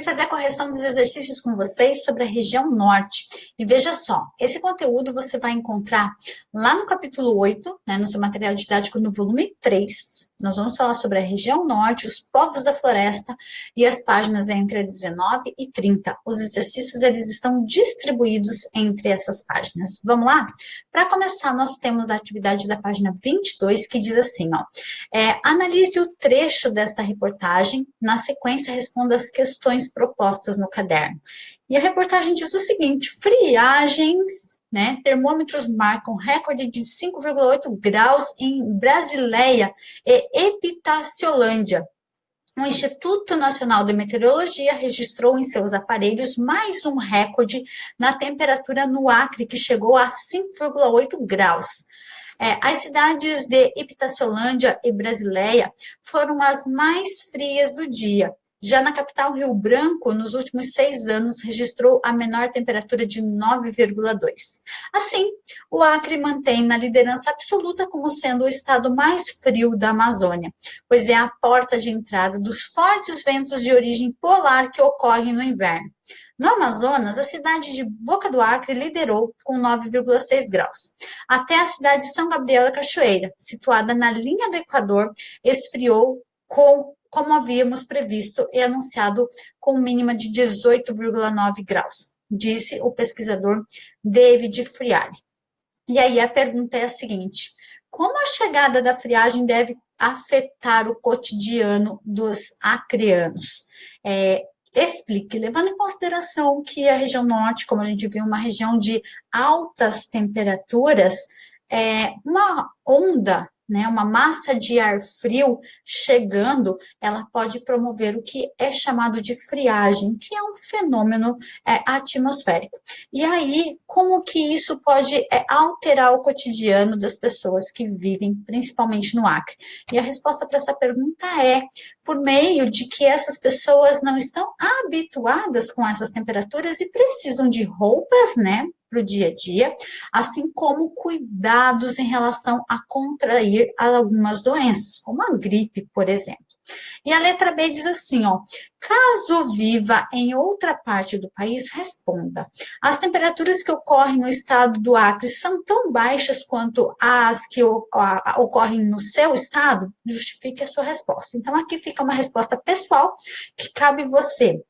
vim fazer a correção dos exercícios com vocês sobre a região norte. E veja só, esse conteúdo você vai encontrar lá no capítulo 8, né, no seu material didático no volume 3. Nós vamos falar sobre a região norte, os povos da floresta e as páginas entre 19 e 30. Os exercícios eles estão distribuídos entre essas páginas. Vamos lá? Para começar, nós temos a atividade da página 22, que diz assim, ó, analise o trecho desta reportagem, na sequência responda as questões propostas no caderno. E a reportagem diz o seguinte: friagens, né? Termômetros marcam recorde de 5,8 graus em Brasileia e Epitaciolândia. O Instituto Nacional de Meteorologia registrou em seus aparelhos mais um recorde na temperatura no Acre, que chegou a 5,8 graus. As cidades de Epitaciolândia e Brasileia foram as mais frias do dia. Já na capital, Rio Branco, nos últimos 6 anos, registrou a menor temperatura de 9,2. Assim, o Acre mantém na liderança absoluta como sendo o estado mais frio da Amazônia, pois é a porta de entrada dos fortes ventos de origem polar que ocorrem no inverno. No Amazonas, a cidade de Boca do Acre liderou com 9,6 graus. Até a cidade de São Gabriel da Cachoeira, situada na linha do Equador, esfriou como havíamos previsto e anunciado com mínima de 18,9 graus, disse o pesquisador David Friari. E aí a pergunta é a seguinte: como a chegada da friagem deve afetar o cotidiano dos acreanos? Explique, levando em consideração que a região norte, como a gente viu, uma região de altas temperaturas, uma onda, né, uma massa de ar frio chegando, ela pode promover o que é chamado de friagem, que é um fenômeno atmosférico. E aí, como que isso pode alterar o cotidiano das pessoas que vivem, principalmente no Acre? E a resposta para essa pergunta é por meio de que essas pessoas não estão habituadas com essas temperaturas e precisam de roupas, né, para o dia a dia, assim como cuidados em relação a contrair algumas doenças, como a gripe, por exemplo. E a letra B diz assim, ó, caso viva em outra parte do país, responda. As temperaturas que ocorrem no estado do Acre são tão baixas quanto as que ocorrem no seu estado? Justifique a sua resposta. Então, aqui fica uma resposta pessoal que cabe você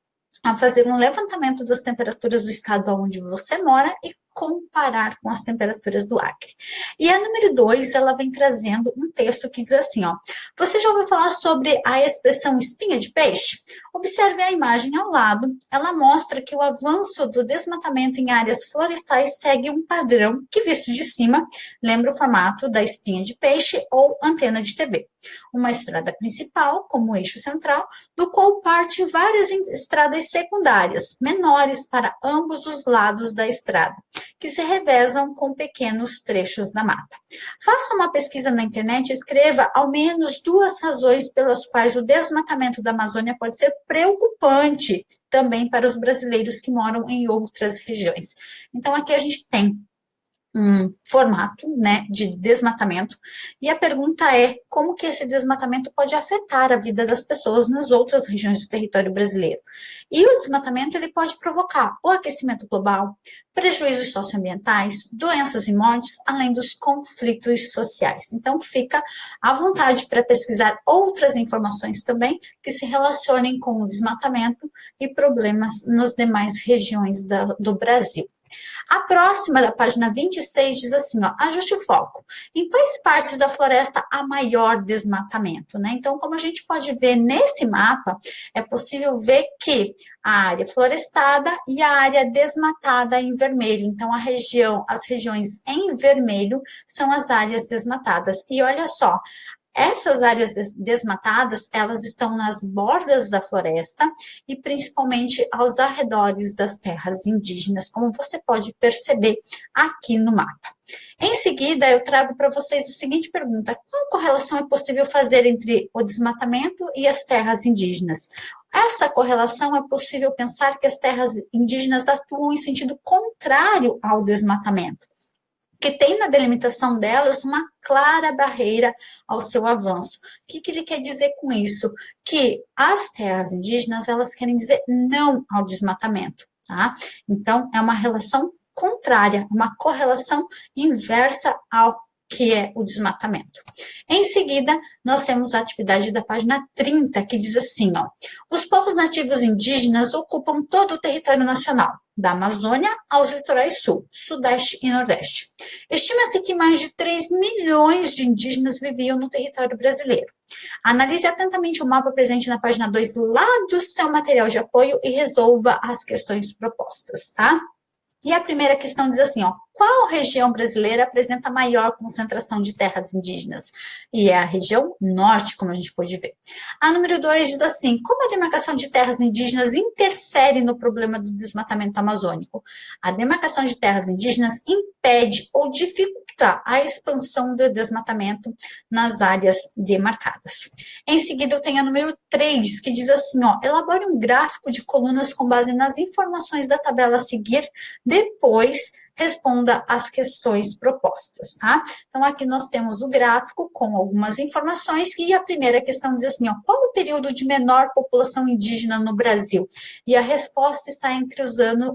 a fazer um levantamento das temperaturas do estado onde você mora e comparar com as temperaturas do Acre. E a número 2, ela vem trazendo um texto que diz assim, ó, você já ouviu falar sobre a expressão espinha de peixe? Observe a imagem ao lado, ela mostra que o avanço do desmatamento em áreas florestais segue um padrão que, visto de cima, lembra o formato da espinha de peixe ou antena de TV. Uma estrada principal, como eixo central, do qual parte várias estradas secundárias, menores para ambos os lados da estrada, que se revezam com pequenos trechos da mata. Faça uma pesquisa na internet e escreva ao menos 2 razões pelas quais o desmatamento da Amazônia pode ser preocupante também para os brasileiros que moram em outras regiões. Então, aqui a gente tem um formato, né, de desmatamento, e a pergunta é como que esse desmatamento pode afetar a vida das pessoas nas outras regiões do território brasileiro. E o desmatamento ele pode provocar o aquecimento global, prejuízos socioambientais, doenças e mortes, além dos conflitos sociais. Então, fica à vontade para pesquisar outras informações também que se relacionem com o desmatamento e problemas nas demais regiões do Brasil. A próxima, da página 26, diz assim, ó, ajuste o foco. Em quais partes da floresta há maior desmatamento, né? Então, como a gente pode ver nesse mapa, é possível ver que a área florestada e a área desmatada em vermelho. Então, as regiões em vermelho são as áreas desmatadas. E olha só, essas áreas desmatadas, elas estão nas bordas da floresta e principalmente aos arredores das terras indígenas, como você pode perceber aqui no mapa. Em seguida, eu trago para vocês a seguinte pergunta: qual correlação é possível fazer entre o desmatamento e as terras indígenas? Essa correlação é possível pensar que as terras indígenas atuam em sentido contrário ao desmatamento. que tem na delimitação delas uma clara barreira ao seu avanço. O que ele quer dizer com isso? Que as terras indígenas, elas querem dizer não ao desmatamento, tá? Então, é uma relação contrária, uma correlação inversa ao que é o desmatamento. Em seguida, nós temos a atividade da página 30, que diz assim, ó, os povos nativos indígenas ocupam todo o território nacional, da Amazônia aos litorais sul, sudeste e nordeste. Estima-se que mais de 3 milhões de indígenas viviam no território brasileiro. Analise atentamente o mapa presente na página 2 lá do seu material de apoio e resolva as questões propostas, tá? E a primeira questão diz assim, ó, qual região brasileira apresenta maior concentração de terras indígenas? E é a região norte, como a gente pode ver. A número 2 diz assim, como a demarcação de terras indígenas interfere no problema do desmatamento amazônico? A demarcação de terras indígenas impede ou dificulta a expansão do desmatamento nas áreas demarcadas. Em seguida, eu tenho a número 3, que diz assim, ó, elabore um gráfico de colunas com base nas informações da tabela a seguir, depois responda às questões propostas, tá? Então, aqui nós temos o gráfico com algumas informações e a primeira questão diz assim, ó, qual o período de menor população indígena no Brasil? E a resposta está entre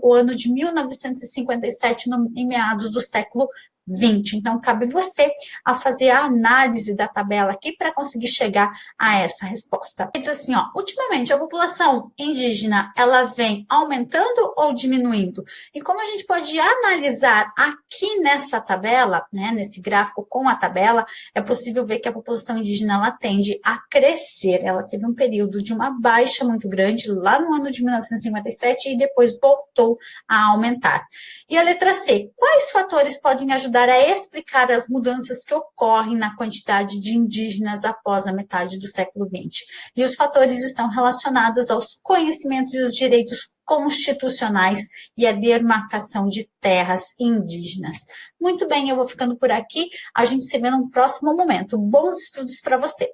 o ano de 1957 e meados do século 20. Então, cabe você a fazer a análise da tabela aqui para conseguir chegar a essa resposta. Diz assim, ó, ultimamente a população indígena, ela vem aumentando ou diminuindo? E como a gente pode analisar aqui nessa tabela, né, nesse gráfico com a tabela, é possível ver que a população indígena, ela tende a crescer. Ela teve um período de uma baixa muito grande lá no ano de 1957 e depois voltou a aumentar. E a letra C, quais fatores podem ajudar a explicar as mudanças que ocorrem na quantidade de indígenas após a metade do século XX. E os fatores estão relacionados aos conhecimentos e os direitos constitucionais e a demarcação de terras indígenas. Muito bem, eu vou ficando por aqui. A gente se vê num próximo momento. Bons estudos para você!